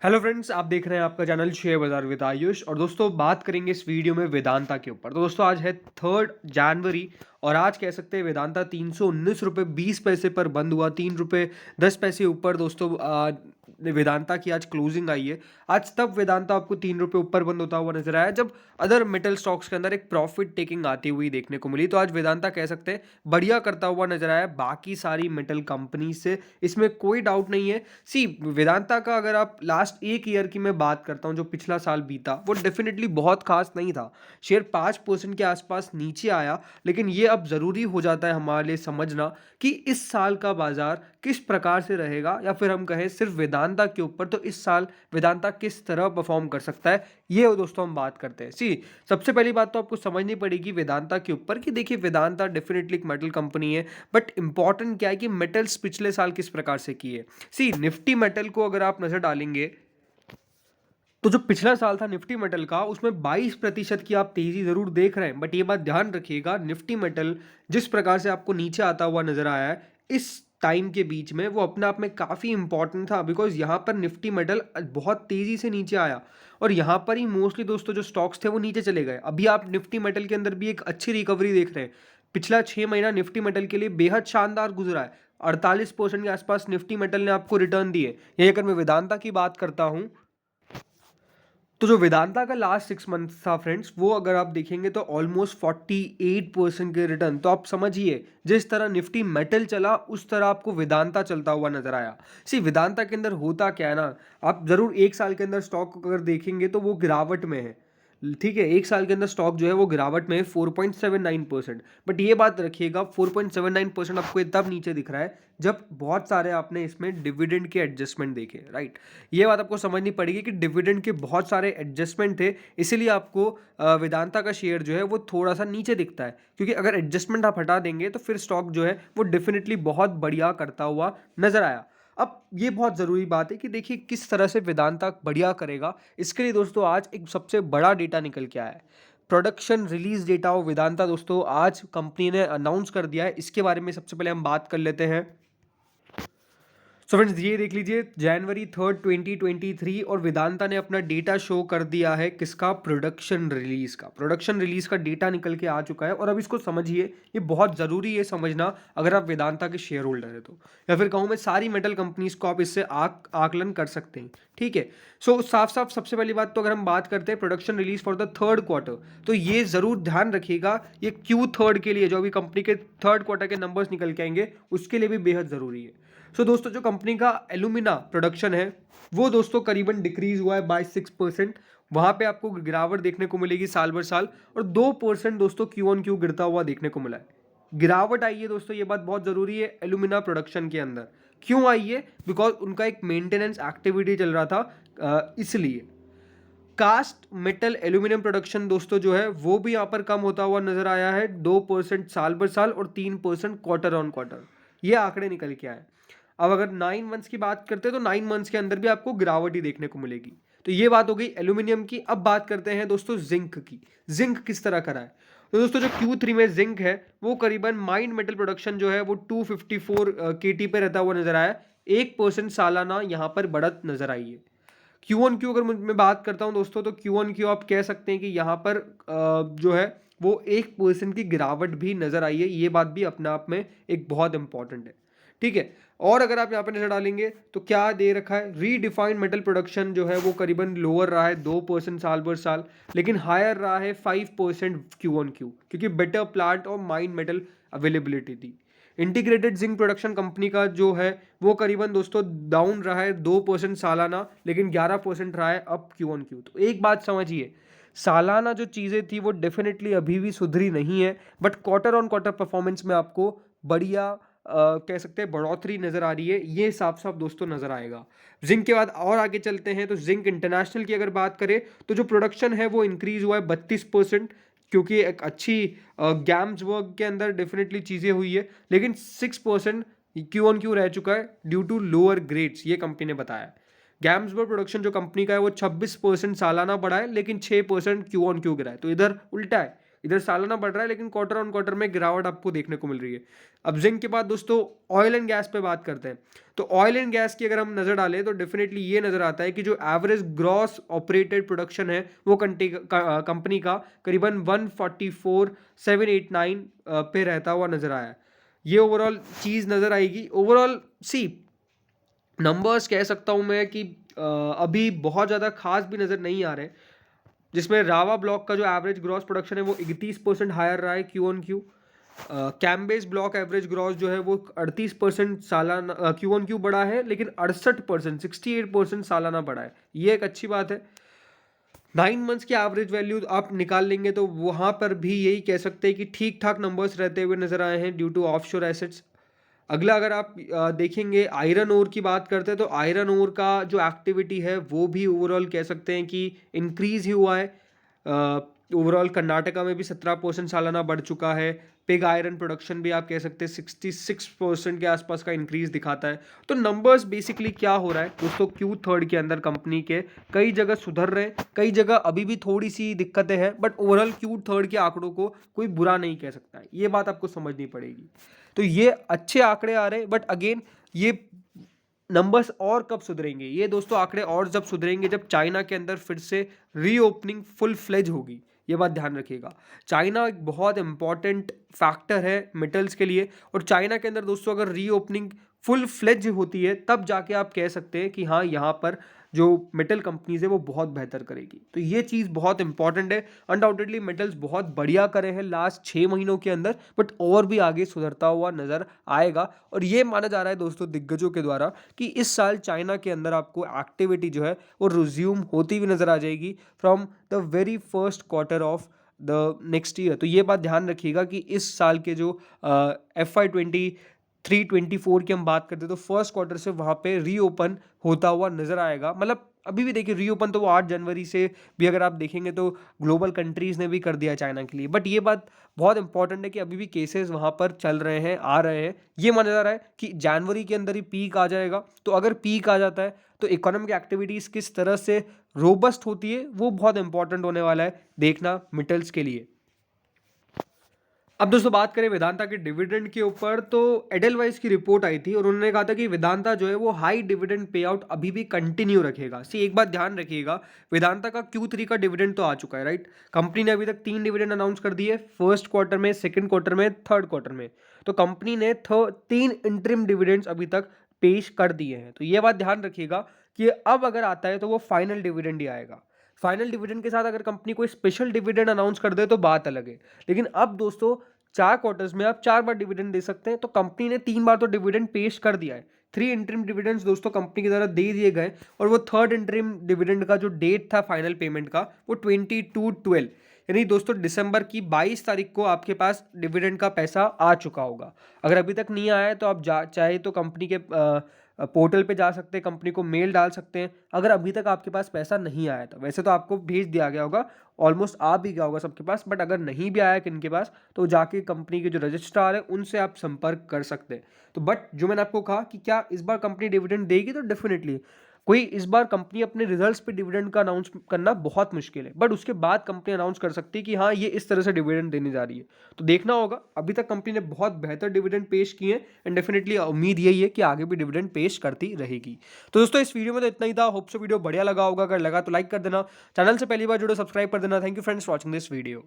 Hello friends, आप देख रहे हैं आपका चैनल शेयर बाजार विद आयुष। और दोस्तों बात करेंगे इस वीडियो में वेदांता के ऊपर। तो दोस्तों आज है 3 जनवरी और आज कह सकते हैं वेदांता 319 रुपये 20 पैसे पर बंद हुआ। 3 रुपये 10 पैसे ऊपर दोस्तों वेदांता की आज क्लोजिंग आई है। आज तब वेदांता आपको 3 रुपये ऊपर बंद होता हुआ नजर आया जब अदर मेटल स्टॉक्स के अंदर एक प्रॉफिट टेकिंग आती हुई देखने को मिली। तो आज वेदांता कह सकते हैं बढ़िया करता हुआ नजर आया बाकी सारी मेटल कंपनी से, इसमें कोई डाउट नहीं है। सी वेदांता का अगर आप लास्ट एक ईयर की मैं बात करता हूं, जो पिछला साल बीता वो डेफिनेटली बहुत खास नहीं था। शेयर 5% के आसपास नीचे आया, लेकिन ये अब ज़रूरी हो जाता है हमारे लिए समझना कि इस साल का बाजार किस प्रकार से रहेगा, या फिर हम कहें सिर्फ वेदांता के ऊपर तो इस साल वेदांता किस तरह परफॉर्म कर सकता है, ये दोस्तों हम बात करते हैं। सी सबसे पहली बात तो आपको समझनी पड़ेगी वेदांता के ऊपर कि देखिए वेदांता डेफिनेटली एक मेटल कंपनी है, बट इंपॉर्टेंट क्या है कि मेटल्स पिछले साल किस प्रकार से किए। सी निफ्टी मेटल को अगर आप नजर डालेंगे तो जो पिछला साल था निफ्टी मेटल का, उसमें 22% की आप तेजी जरूर देख रहे हैं। बट ये बात ध्यान रखिएगा, निफ्टी मेटल जिस प्रकार से आपको नीचे आता हुआ नजर आया है इस टाइम के बीच में, वो अपने आप में काफी इंपॉर्टेंट था। बिकॉज यहाँ पर निफ्टी मेटल बहुत तेजी से नीचे आया और यहाँ पर ही मोस्टली दोस्तों जो स्टॉक्स थे वो नीचे चले गए। अभी आप निफ्टी मेटल के अंदर भी एक अच्छी रिकवरी देख रहे हैं। पिछला 6 महीना निफ्टी मेटल के लिए बेहद शानदार गुजरा है। 48% के आसपास निफ्टी मेटल ने आपको रिटर्न दिए। यही अगर मैं वेदांता की बात करता हूं, तो जो वेदांता का लास्ट 6 मंथ था फ्रेंड्स, वो अगर आप देखेंगे तो ऑलमोस्ट 48% के रिटर्न। तो आप समझिए जिस तरह निफ्टी मेटल चला उस तरह आपको वेदांता चलता हुआ नजर आया। सी वेदांता के अंदर होता क्या है ना, आप जरूर एक साल के अंदर स्टॉक अगर देखेंगे तो वो गिरावट में है। ठीक है, एक साल के अंदर स्टॉक जो है वो गिरावट में है 4.79%। बट ये बात रखिएगा 4.79% आपको ये तब नीचे दिख रहा है जब बहुत सारे आपने इसमें डिविडेंड के एडजस्टमेंट देखे, राइट। ये बात आपको समझनी पड़ेगी कि डिविडेंड के बहुत सारे एडजस्टमेंट थे, इसीलिए आपको वेदांता का शेयर जो है वो थोड़ा सा नीचे दिखता है। क्योंकि अगर एडजस्टमेंट आप हटा देंगे तो फिर स्टॉक जो है वो डेफिनेटली बहुत बढ़िया करता हुआ नजर आया। अब ये बहुत ज़रूरी बात है कि देखिए किस तरह से वेदांता बढ़िया करेगा। इसके लिए दोस्तों आज एक सबसे बड़ा डेटा निकल के आया है, production release data of Vedanta. दोस्तों आज कंपनी ने अनाउंस कर दिया है, इसके बारे में सबसे पहले हम बात कर लेते हैं। सो फ्रेंड्स ये देख लीजिए, January 3, 2023 और वेदांता ने अपना डेटा शो कर दिया है। किसका? प्रोडक्शन रिलीज का डेटा निकल के आ चुका है। और अब इसको समझिए, ये बहुत ज़रूरी है समझना अगर आप वेदांता के शेयर होल्डर है तो, या फिर कहूँ मैं सारी मेटल कंपनीज को आप इससे आकलन कर सकते हैं। ठीक है, सो साफ साफ सबसे पहली बात तो अगर हम बात करते हैं production release for the third quarter, तो ये ज़रूर ध्यान रखिएगा ये Q3 के लिए, जो अभी कंपनी के थर्ड क्वार्टर के नंबर्स निकल के आएंगे उसके लिए भी बेहद ज़रूरी है। सो दोस्तों जो कंपनी का एल्यूमिना प्रोडक्शन है वो दोस्तों करीबन डिक्रीज हुआ है बाय 6%। वहां पे आपको गिरावट देखने को मिलेगी साल भर साल, और 2% दोस्तों Q-on-Q गिरता हुआ देखने को मिला है। गिरावट आई है दोस्तों, ये बात बहुत जरूरी है एल्यूमिना प्रोडक्शन के अंदर। क्यों आई है? बिकॉज उनका एक मेंटेनेंस एक्टिविटी चल रहा था, इसलिए। कास्ट मेटल एल्यूमिनियम प्रोडक्शन दोस्तों जो है वो भी यहाँ पर कम होता हुआ नजर आया है, 2% साल भर साल और 3% क्वार्टर ऑन क्वार्टर, ये आंकड़े निकल के आए। अब अगर 9 मंथ्स की बात करते हैं तो 9 मंथ्स के अंदर भी आपको गिरावट ही देखने को मिलेगी। तो ये बात हो गई एल्यूमिनियम की। अब बात करते हैं दोस्तों जिंक की। जिंक किस तरह करा है? तो दोस्तों जो Q3 में जिंक है वो करीबन माइंड मेटल प्रोडक्शन जो है वो 254 KT पे रहता हुआ नजर आया। 1% सालाना यहाँ पर बढ़त नजर आई है। Q-on-Q अगर मैं बात करता हूँ दोस्तों, तो Q-on-Q आप कह सकते हैं कि यहाँ पर जो है वो 1% की गिरावट भी नजर आई है। ये बात भी अपने आप में एक बहुत इंपॉर्टेंट है। ठीक है, और अगर आप यहाँ पर नजर डालेंगे तो क्या दे रखा है, रीडिफाइंड मेटल प्रोडक्शन जो है वो करीबन लोअर रहा है 2% साल भर साल, लेकिन हायर रहा है 5% Q-on-Q, क्योंकि बेटर प्लांट और माइंड मेटल अवेलेबिलिटी थी। इंटीग्रेटेड जिंक प्रोडक्शन कंपनी का जो है वो करीबन दोस्तों डाउन रहा है 2% सालाना, लेकिन 11% रहा है अप Q-on-Q। तो एक बात समझिए, सालाना जो चीज़ें थी वो डेफिनेटली अभी भी सुधरी नहीं है, but quarter on quarter performance में आपको बढ़िया कह सकते हैं बढ़ोतरी नजर आ रही है। ये साफ साफ दोस्तों नजर आएगा। जिंक के बाद और आगे चलते हैं तो जिंक इंटरनेशनल की अगर बात करें तो जो प्रोडक्शन है वो इंक्रीज हुआ है 32%, क्योंकि एक अच्छी गैम्स वर्क के अंदर डेफिनेटली चीज़ें हुई है, लेकिन 6% Q-on-Q रह चुका है ड्यू टू लोअर ग्रेड्स, ये कंपनी ने बताया। गैम्सबर्ग प्रोडक्शन जो कंपनी का है वो 26% सालाना बढ़ा है, लेकिन 6% Q-on-Q गिरा है। तो इधर उल्टा है, इधर सालाना बढ़ रहा है लेकिन क्वार्टर ऑन क्वार्टर में गिरावट आपको देखने को मिल रही है। अब जिंक के बाद दोस्तों ऑयल एंड गैस पे बात करते हैं। तो ऑयल एंड गैस की अगर हम नज़र डालें तो डेफिनेटली ये नज़र आता है कि जो एवरेज ग्रॉस ऑपरेटेड प्रोडक्शन है वो कंपनी का करीबन 144,789 पे रहता हुआ नज़र आया। ये ओवरऑल चीज़ नज़र आएगी। ओवरऑल सी नंबर्स कह सकता हूँ मैं कि अभी बहुत ज़्यादा खास भी नज़र नहीं आ रहे, जिसमें रावा ब्लॉक का जो एवरेज ग्रॉस प्रोडक्शन है वो 31% हायर रहा है क्यू ऑन क्यू। कैम्बेज ब्लॉक एवरेज ग्रॉस जो है वो 38% सालाना क्यू ऑन क्यू बढ़ा है, लेकिन 68% 68% सालाना बढ़ा है। ये एक अच्छी बात है। 9 मंथ्स की एवरेज वैल्यू आप निकाल लेंगे तो वहाँ पर भी यही कह सकते हैं कि ठीक ठाक नंबर्स रहते हुए नजर आए हैं ड्यू टू ऑफशोर एसेट्स। अगला अगर आप देखेंगे आयरन ओर की बात करते हैं तो आयरन ओर का जो एक्टिविटी है वो भी ओवरऑल कह सकते हैं कि इंक्रीज ही हुआ है। ओवरऑल कर्नाटका में भी 17% सालाना बढ़ चुका है। पिग आयरन प्रोडक्शन भी आप कह सकते हैं 66% के आसपास का इंक्रीज दिखाता है। तो नंबर्स बेसिकली क्या हो रहा है दोस्तों, Q3 के अंदर कंपनी के कई जगह सुधर रहे हैं, कई जगह अभी भी थोड़ी सी दिक्कतें हैं, बट ओवरऑल Q3 के आंकड़ों को कोई बुरा नहीं कह सकता है। ये बात आपको समझनी पड़ेगी। तो ये अच्छे आंकड़े आ रहे हैं, बट अगेन ये नंबर्स और कब सुधरेंगे, ये दोस्तों आंकड़े और जब सुधरेंगे जब चाइना के अंदर फिर से रीओपनिंग फुल फ्लेज होगी। ये बात ध्यान रखिएगा। चाइना एक बहुत इंपॉर्टेंट फैक्टर है मेटल्स के लिए, और चाइना के अंदर दोस्तों अगर रीओपनिंग फुल फ्लेज होती है तब जाके आप कह सकते हैं कि हाँ यहाँ पर जो मेटल कंपनीज है वो बहुत बेहतर करेगी। तो ये चीज़ बहुत इंपॉर्टेंट है। अनडाउटेडली मेटल्स बहुत बढ़िया करे हैं लास्ट 6 महीनों के अंदर, बट और भी आगे सुधरता हुआ नजर आएगा। और ये माना जा रहा है दोस्तों दिग्गजों के द्वारा कि इस साल चाइना के अंदर आपको एक्टिविटी जो है वो रिज्यूम होती हुई नजर आ जाएगी from the very first quarter of the next year. तो ये बात ध्यान रखिएगा कि इस साल के जो FY23-24 की हम बात करते हैं तो फर्स्ट क्वार्टर से वहाँ पे रीओपन होता हुआ नजर आएगा। मतलब अभी भी देखिए रीओपन तो वो 8 जनवरी से भी अगर आप देखेंगे तो ग्लोबल कंट्रीज ने भी कर दिया चाइना के लिए, बट ये बात बहुत इंपॉर्टेंट है कि अभी भी केसेस वहाँ पर चल रहे हैं, आ रहे हैं। ये माना जा रहा है कि जनवरी के अंदर ही पीक आ जाएगा। तो अगर पीक आ जाता है तो इकोनॉमिक एक्टिविटीज़ किस तरह से रोबस्ट होती है वो बहुत इंपॉर्टेंट होने वाला है देखना मेटल्स के लिए। अब दोस्तों बात करें वेदांता के डिविडेंड के ऊपर, तो एडेलवाइस की रिपोर्ट आई थी और उन्होंने कहा था कि वेदांता जो है वो हाई डिविडेंड पे आउट अभी भी कंटिन्यू रखेगा। सी एक बात ध्यान रखिएगा, वेदांता का Q3 का डिविडेंड तो आ चुका है, राइट। कंपनी ने अभी तक 3 डिविडेंड अनाउंस कर दिए, फर्स्ट क्वार्टर में, सेकंड क्वार्टर में, थर्ड क्वार्टर में। तो कंपनी ने 3 इंटरिम डिविडेंड्स अभी तक पेश कर दिए हैं। तो ये बात ध्यान रखिएगा कि अब अगर आता है तो वो फाइनल डिविडेंड ही आएगा। फाइनल डिविडेंड के साथ अगर कंपनी कोई स्पेशल डिविडेंड अनाउंस कर दे तो बात अलग है, लेकिन अब दोस्तों 4 क्वार्टर्स में आप 4 बार डिविडेंड दे सकते हैं। तो कंपनी ने 3 बार तो डिविडेंड पेश कर दिया है। 3 इंटरिम डिविडेंड्स दोस्तों कंपनी की तरफ दे दिए गए, और वो थर्ड इंटरिम डिविडेंड का जो डेट था फाइनल पेमेंट का वो 22/12 यानी दोस्तों दिसंबर की 22 तारीख को आपके पास डिविडेंड का पैसा आ चुका होगा। अगर अभी तक नहीं आया है तो आप चाहे तो कंपनी के पोर्टल पे जा सकते हैं, कंपनी को मेल डाल सकते हैं अगर अभी तक आपके पास पैसा नहीं आया था। वैसे तो आपको भेज दिया गया होगा, ऑलमोस्ट आ भी गया होगा सबके पास, बट अगर नहीं भी आया किन के पास तो जाके कंपनी के जो रजिस्ट्रार है उनसे आप संपर्क कर सकते हैं। तो बट जो मैंने आपको कहा कि क्या इस बार कंपनी डिविडेंड देगी, तो डेफिनेटली कोई इस बार कंपनी अपने रिजल्ट्स पे डिविडेंड का अनाउंस करना बहुत मुश्किल है, बट उसके बाद कंपनी अनाउंस कर सकती है कि हाँ ये इस तरह से डिविडेंड देने जा रही है। तो देखना होगा। अभी तक कंपनी ने बहुत बेहतर डिविडेंड पेश किए हैं एंड डेफिनेटली उम्मीद यही है कि आगे भी डिविडेंड पेश करती रहेगी। तो दोस्तों इस वीडियो में तो इतना ही था। होप सो वीडियो बढ़िया लगा होगा, अगर लगा तो लाइक कर देना, चैनल से पहली बार जुड़ो सब्सक्राइब कर देना। Thank you friends for watching this video.